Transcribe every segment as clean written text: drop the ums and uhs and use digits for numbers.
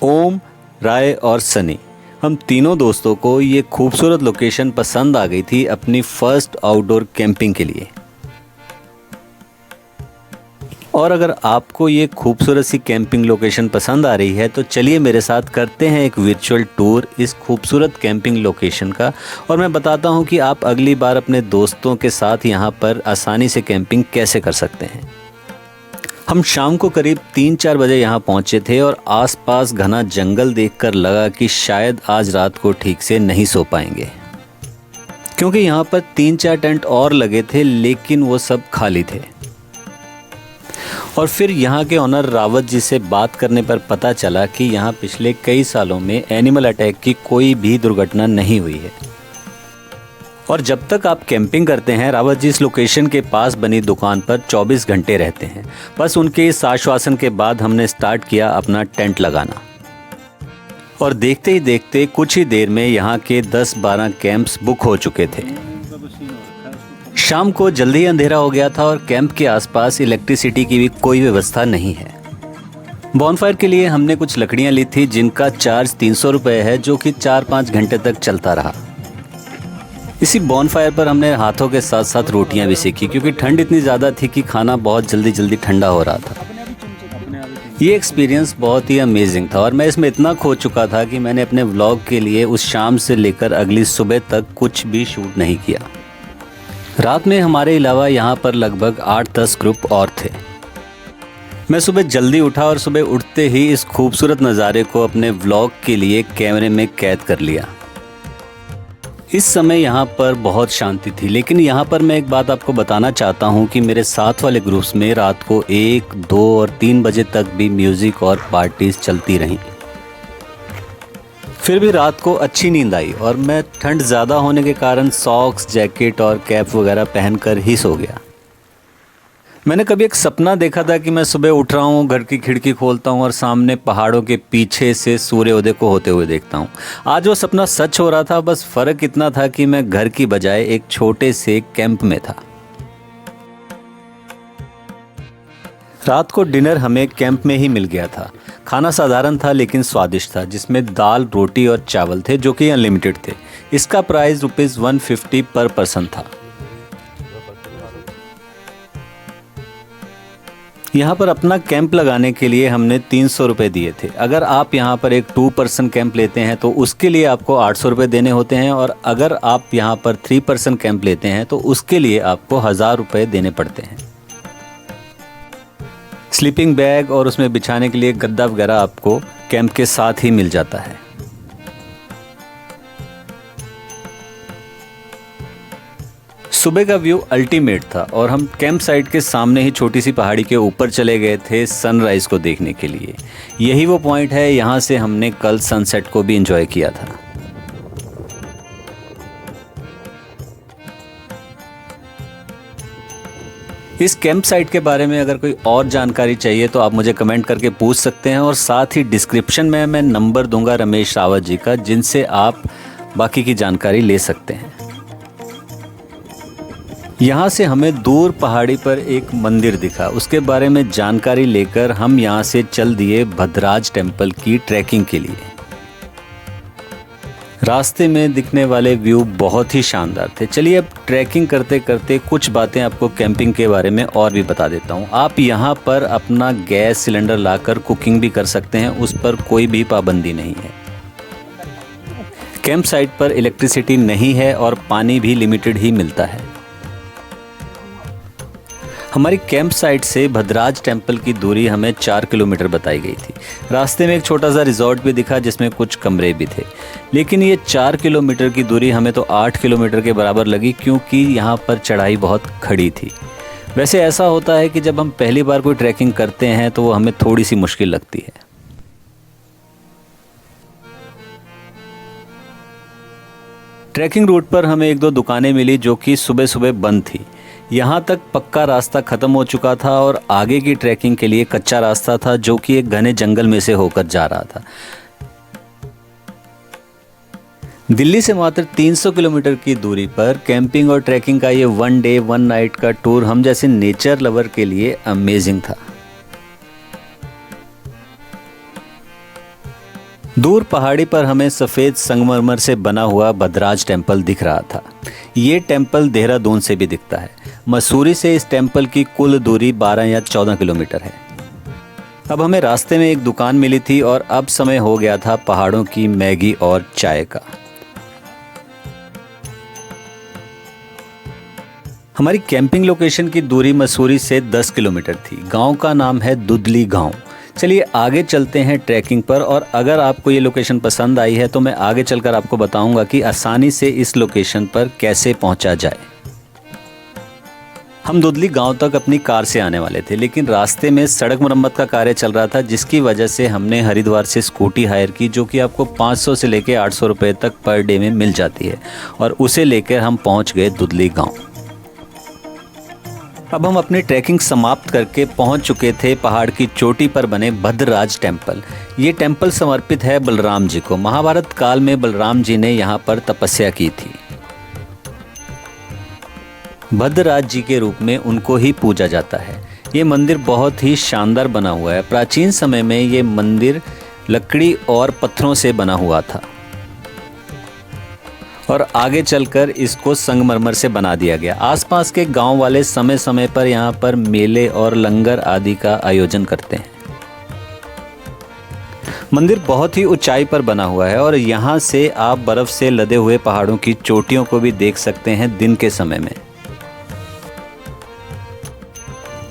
ओम, राय और सनी, हम तीनों दोस्तों को ये खूबसूरत लोकेशन पसंद आ गई थी अपनी फर्स्ट आउटडोर कैंपिंग के लिए। और अगर आपको ये खूबसूरत सी कैंपिंग लोकेशन पसंद आ रही है तो चलिए मेरे साथ करते हैं एक वर्चुअल टूर इस खूबसूरत कैंपिंग लोकेशन का, और मैं बताता हूँ कि आप अगली बार अपने दोस्तों के साथ यहाँ पर आसानी से कैंपिंग कैसे कर सकते हैं। हम शाम को करीब 3-4 बजे यहाँ पहुँचे थे और आसपास घना जंगल देखकर लगा कि शायद आज रात को ठीक से नहीं सो पाएंगे, क्योंकि यहाँ पर 3-4 टेंट और लगे थे लेकिन वो सब खाली थे। और फिर यहाँ के ओनर रावत जी से बात करने पर पता चला कि यहाँ पिछले कई सालों में एनिमल अटैक की कोई भी दुर्घटना नहीं हुई है। और जब तक आप कैंपिंग करते हैं रावत जी इस लोकेशन के पास बनी दुकान पर 24 घंटे रहते हैं। बस उनके इस आश्वासन के बाद हमने स्टार्ट किया अपना टेंट लगाना, और देखते ही देखते कुछ ही देर में यहाँ के 10-12 कैंप्स बुक हो चुके थे। शाम को जल्दी अंधेरा हो गया था और कैंप के आसपास इलेक्ट्रिसिटी की भी कोई व्यवस्था नहीं है। बॉनफायर के लिए हमने कुछ लकड़ियाँ ली थी जिनका चार्ज 300 रुपये है, जो कि 4-5 घंटे तक चलता रहा। इसी बॉनफायर पर हमने हाथों के साथ साथ रोटियां भी सेकी, क्योंकि ठंड इतनी ज़्यादा थी कि खाना बहुत जल्दी ठंडा हो रहा था। ये एक्सपीरियंस बहुत ही अमेजिंग था और मैं इसमें इतना खो चुका था कि मैंने अपने व्लॉग के लिए उस शाम से लेकर अगली सुबह तक कुछ भी शूट नहीं किया। रात में हमारे अलावा यहाँ पर लगभग 8-10 ग्रुप और थे। मैं सुबह जल्दी उठा और सुबह उठते ही इस खूबसूरत नज़ारे को अपने व्लॉग के लिए कैमरे में कैद कर लिया। इस समय यहाँ पर बहुत शांति थी, लेकिन यहाँ पर मैं एक बात आपको बताना चाहता हूँ कि मेरे साथ वाले ग्रुप्स में रात को 1, 2 और 3 बजे तक भी म्यूज़िक और पार्टीज चलती रहीं। फिर भी रात को अच्छी नींद आई और मैं ठंड ज़्यादा होने के कारण सॉक्स, जैकेट और कैप वगैरह पहनकर ही सो गया। मैंने कभी एक सपना देखा था कि मैं सुबह उठ रहा हूँ, घर की खिड़की खोलता हूँ और सामने पहाड़ों के पीछे से सूर्योदय को होते हुए देखता हूँ। आज वो सपना सच हो रहा था, बस फ़र्क इतना था कि मैं घर की बजाय एक छोटे से कैंप में था। रात को डिनर हमें कैंप में ही मिल गया था। खाना साधारण था लेकिन स्वादिष्ट था, जिसमें दाल, रोटी और चावल थे जो कि अनलिमिटेड थे। इसका प्राइस ₹150 पर पर्सन था। यहाँ पर अपना कैंप लगाने के लिए हमने 300 रुपये दिए थे। अगर आप यहाँ पर एक 2 पर्सन कैंप लेते हैं तो उसके लिए आपको 800 रुपये देने होते हैं, और अगर आप यहाँ पर 3 पर्सन कैंप लेते हैं तो उसके लिए आपको 1000 रुपये देने पड़ते हैं। स्लीपिंग बैग और उसमें बिछाने के लिए गद्दा वगैरह आपको कैंप के साथ ही मिल जाता है। सुबह का व्यू अल्टीमेट था और हम कैंप साइट के सामने ही छोटी सी पहाड़ी के ऊपर चले गए थे सनराइज़ को देखने के लिए। यही वो पॉइंट है, यहाँ से हमने कल सनसेट को भी एंजॉय किया था। इस कैंप साइट के बारे में अगर कोई और जानकारी चाहिए तो आप मुझे कमेंट करके पूछ सकते हैं, और साथ ही डिस्क्रिप्शन में मैं नंबर दूंगा रमेश रावत जी का, जिनसे आप बाकी की जानकारी ले सकते हैं। यहाँ से हमें दूर पहाड़ी पर एक मंदिर दिखा, उसके बारे में जानकारी लेकर हम यहाँ से चल दिए भद्राज टेम्पल की ट्रैकिंग के लिए। रास्ते में दिखने वाले व्यू बहुत ही शानदार थे। चलिए अब ट्रैकिंग करते करते कुछ बातें आपको कैंपिंग के बारे में और भी बता देता हूँ। आप यहाँ पर अपना गैस सिलेंडर लाकर कुकिंग भी कर सकते हैं, उस पर कोई भी पाबंदी नहीं है। कैंप साइट पर इलेक्ट्रिसिटी नहीं है और पानी भी लिमिटेड ही मिलता है। हमारी कैंप साइट से भद्राज टेम्पल की दूरी हमें 4 किलोमीटर बताई गई थी। रास्ते में एक छोटा सा रिजॉर्ट भी दिखा जिसमें कुछ कमरे भी थे, लेकिन ये 4 किलोमीटर की दूरी हमें तो 8 किलोमीटर के बराबर लगी, क्योंकि यहाँ पर चढ़ाई बहुत खड़ी थी। वैसे ऐसा होता है कि जब हम पहली बार कोई ट्रैकिंग करते हैं तो वो हमें थोड़ी सी मुश्किल लगती है। ट्रैकिंग रूट पर हमें 1-2 दुकानें मिली जो कि सुबह सुबह बंद थी। यहाँ तक पक्का रास्ता ख़त्म हो चुका था और आगे की ट्रैकिंग के लिए कच्चा रास्ता था जो कि एक घने जंगल में से होकर जा रहा था। दिल्ली से मात्र 300 किलोमीटर की दूरी पर कैंपिंग और ट्रैकिंग का ये 1 डे 1 नाइट का टूर हम जैसे नेचर लवर के लिए अमेजिंग था। दूर पहाड़ी पर हमें सफ़ेद संगमरमर से बना हुआ भद्राज टेम्पल दिख रहा था। ये टेम्पल देहरादून से भी दिखता है। मसूरी से इस टेम्पल की कुल दूरी 12 या 14 किलोमीटर है। अब हमें रास्ते में एक दुकान मिली थी और अब समय हो गया था पहाड़ों की मैगी और चाय का। हमारी कैंपिंग लोकेशन की दूरी मसूरी से 10 किलोमीटर थी। गांव का नाम है दुधली गांव। चलिए आगे चलते हैं ट्रैकिंग पर, और अगर आपको ये लोकेशन पसंद आई है तो मैं आगे चलकर आपको बताऊंगा कि आसानी से इस लोकेशन पर कैसे पहुंचा जाए। हम दुधली गांव तक अपनी कार से आने वाले थे, लेकिन रास्ते में सड़क मरम्मत का कार्य चल रहा था, जिसकी वजह से हमने हरिद्वार से स्कूटी हायर की, जो कि आपको 500 से लेकर 800 रुपये तक पर डे में मिल जाती है, और उसे लेकर हम पहुंच गए दुधली गांव। अब हम अपनी ट्रैकिंग समाप्त करके पहुंच चुके थे पहाड़ की चोटी पर बने भद्रराज टेम्पल। ये टेम्पल समर्पित है बलराम जी को। महाभारत काल में बलराम जी ने यहाँ पर तपस्या की थी। भद्रराज जी के रूप में उनको ही पूजा जाता है। ये मंदिर बहुत ही शानदार बना हुआ है। प्राचीन समय में ये मंदिर लकड़ी और पत्थरों से बना हुआ था, और आगे चलकर इसको संगमरमर से बना दिया गया। आसपास के गांव वाले समय समय पर यहाँ पर मेले और लंगर आदि का आयोजन करते हैं। मंदिर बहुत ही ऊंचाई पर बना हुआ है, और यहाँ से आप बर्फ से लदे हुए पहाड़ों की चोटियों को भी देख सकते हैं दिन के समय में।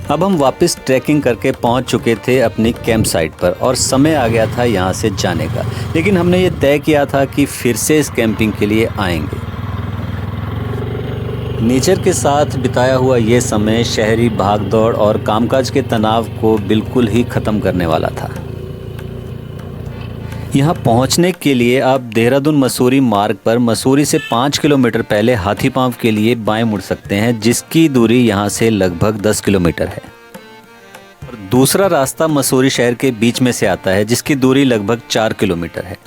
अब हम वापस ट्रैकिंग करके पहुंच चुके थे अपनी कैंप साइट पर, और समय आ गया था यहां से जाने का। लेकिन हमने ये तय किया था कि फिर से इस कैंपिंग के लिए आएंगे। नेचर के साथ बिताया हुआ ये समय शहरी भागदौड़ और कामकाज के तनाव को बिल्कुल ही ख़त्म करने वाला था। यहाँ पहुँचने के लिए आप देहरादून मसूरी मार्ग पर मसूरी से 5 किलोमीटर पहले हाथीपांव के लिए बाएं मुड़ सकते हैं, जिसकी दूरी यहाँ से लगभग 10 किलोमीटर है। और दूसरा रास्ता मसूरी शहर के बीच में से आता है, जिसकी दूरी लगभग 4 किलोमीटर है।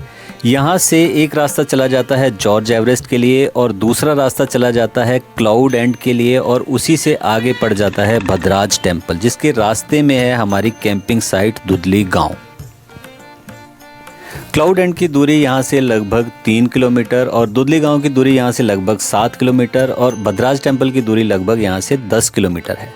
यहाँ से एक रास्ता चला जाता है जॉर्ज एवरेस्ट के लिए, और दूसरा रास्ता चला जाता है क्लाउड एंड के लिए, और उसी से आगे पड़ जाता है भद्रराज टेम्पल, जिसके रास्ते में है हमारी कैंपिंग साइट दुधली गाँव। क्लाउड एंड की दूरी यहाँ से लगभग 3 किलोमीटर, और दुधली गांव की दूरी यहाँ से लगभग 7 किलोमीटर, और भद्रराज टेम्पल की दूरी लगभग यहाँ से 10 किलोमीटर है।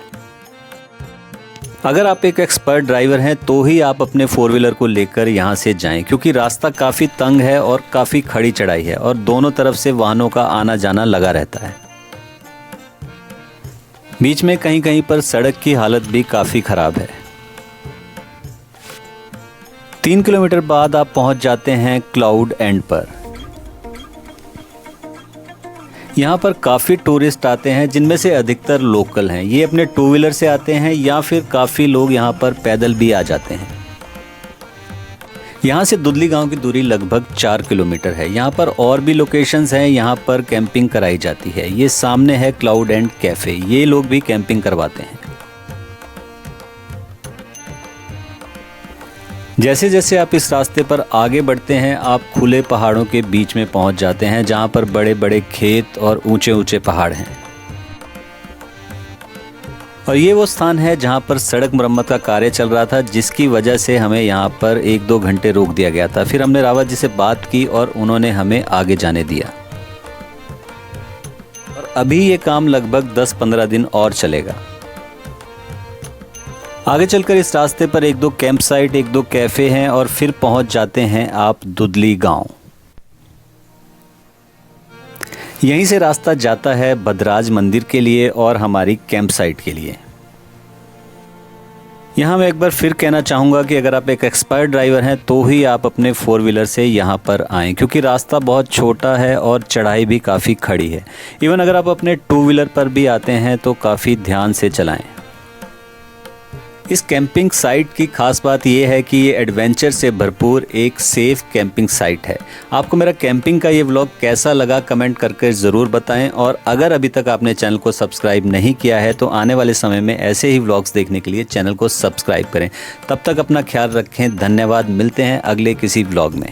अगर आप एक एक्सपर्ट ड्राइवर हैं तो ही आप अपने 4 व्हीलर को लेकर यहाँ से जाएं, क्योंकि रास्ता काफ़ी तंग है और काफ़ी खड़ी चढ़ाई है, और दोनों तरफ से वाहनों का आना जाना लगा रहता है। बीच में कहीं कहीं पर सड़क की हालत भी काफ़ी ख़राब है। 3 किलोमीटर बाद आप पहुंच जाते हैं क्लाउड एंड पर। यहाँ पर काफ़ी टूरिस्ट आते हैं, जिनमें से अधिकतर लोकल हैं। ये अपने 2 व्हीलर से आते हैं, या फिर काफ़ी लोग यहाँ पर पैदल भी आ जाते हैं। यहाँ से दुधली गांव की दूरी लगभग 4 किलोमीटर है। यहाँ पर और भी लोकेशंस हैं, यहाँ पर कैंपिंग कराई जाती है। ये सामने है क्लाउड एंड कैफ़े, ये लोग भी कैंपिंग करवाते हैं। जैसे जैसे आप इस रास्ते पर आगे बढ़ते हैं, आप खुले पहाड़ों के बीच में पहुंच जाते हैं, जहां पर बड़े बड़े खेत और ऊंचे ऊंचे पहाड़ हैं। और ये वो स्थान है जहां पर सड़क मरम्मत का कार्य चल रहा था, जिसकी वजह से हमें यहां पर 1-2 घंटे रोक दिया गया था। फिर हमने रावत जी से बात की और उन्होंने हमें आगे जाने दिया। और अभी ये काम लगभग 10-15 दिन और चलेगा। आगे चलकर इस रास्ते पर 1-2 कैंप साइट, 1-2 कैफ़े हैं, और फिर पहुंच जाते हैं आप दुधली गांव। यहीं से रास्ता जाता है भद्रराज मंदिर के लिए और हमारी कैंप साइट के लिए। यहाँ मैं एक बार फिर कहना चाहूँगा कि अगर आप एक एक्सपर्ट ड्राइवर हैं तो ही आप अपने 4 व्हीलर से यहाँ पर आएँ, क्योंकि रास्ता बहुत छोटा है और चढ़ाई भी काफ़ी खड़ी है। इवन अगर आप अपने 2 व्हीलर पर भी आते हैं तो काफ़ी ध्यान से चलाएँ। इस कैंपिंग साइट की खास बात यह है कि ये एडवेंचर से भरपूर एक सेफ कैंपिंग साइट है। आपको मेरा कैंपिंग का ये व्लॉग कैसा लगा कमेंट करके ज़रूर बताएं, और अगर अभी तक आपने चैनल को सब्सक्राइब नहीं किया है तो आने वाले समय में ऐसे ही व्लॉग्स देखने के लिए चैनल को सब्सक्राइब करें। तब तक अपना ख्याल रखें। धन्यवाद। मिलते हैं अगले किसी व्लॉग में।